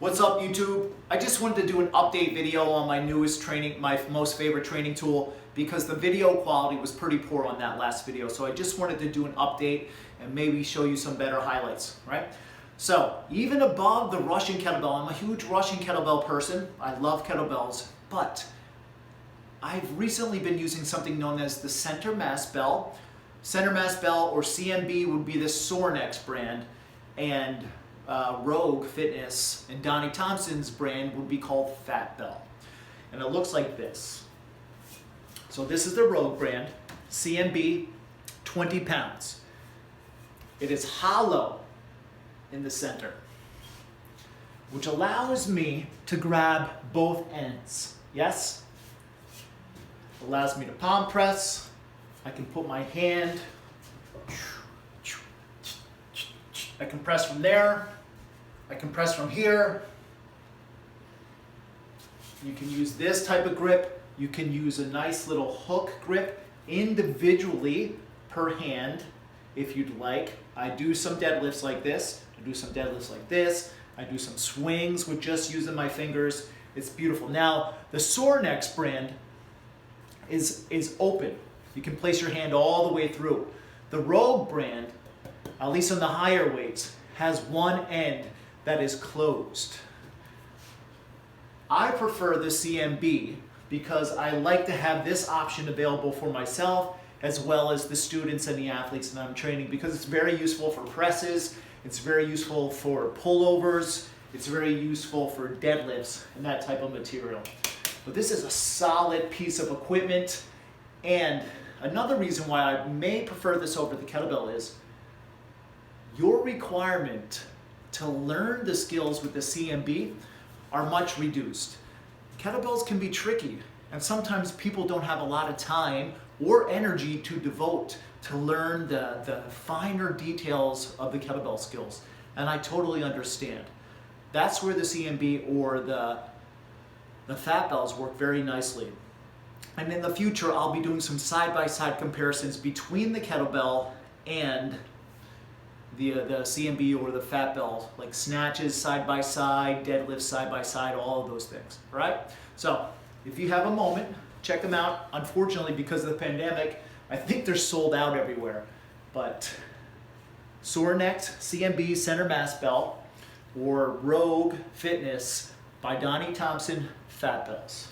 What's up, YouTube? I just wanted to do an update video on my newest training, my most favorite training tool, because the video quality was pretty poor on that last video. So I just wanted to do an update and maybe show you some better highlights, right? So even above the Russian kettlebell, I'm a huge Russian kettlebell person. I love kettlebells, but I've recently been using something known as the center mass bell. Center mass bell, or CMB, would be the Sorenex brand, and Rogue Fitness and Donnie Thompson's brand would be called Fat Bell. And it looks like this. So this is the Rogue brand, CMB, 20 pounds. It is hollow in the center, which allows me to grab both ends. Yes? Allows me to palm press. I can put my hand, I can press from there, I can press from here. You can use this type of grip. You can use a nice little hook grip individually per hand if you'd like. I do some deadlifts like this. I do some deadlifts like this. I do some swings with just using my fingers. It's beautiful. Now, the Sorenex brand is open. You can place your hand all the way through. The Rogue brand, at least on the higher weights, has one end that is closed. I prefer the CMB because I like to have this option available for myself as well as the students and the athletes that I'm training, because it's very useful for presses, it's very useful for pullovers, it's very useful for deadlifts and that type of material. But this is a solid piece of equipment, and another reason why I may prefer this over the kettlebell is your requirement to learn the skills with the CMB are much reduced. Kettlebells can be tricky, and sometimes people don't have a lot of time or energy to devote to learn the finer details of the kettlebell skills, and I totally understand. That's where the CMB or the fat bells work very nicely. And in the future, I'll be doing some side-by-side comparisons between the kettlebell and the CMB or the fat bell, like snatches side-by-side, deadlifts side-by-side, all of those things, right? So if you have a moment, check them out. Unfortunately, because of the pandemic, I think they're sold out everywhere. But Sorenex CMB Center Mass Bell or Rogue Fitness by Donnie Thompson Fat Bells.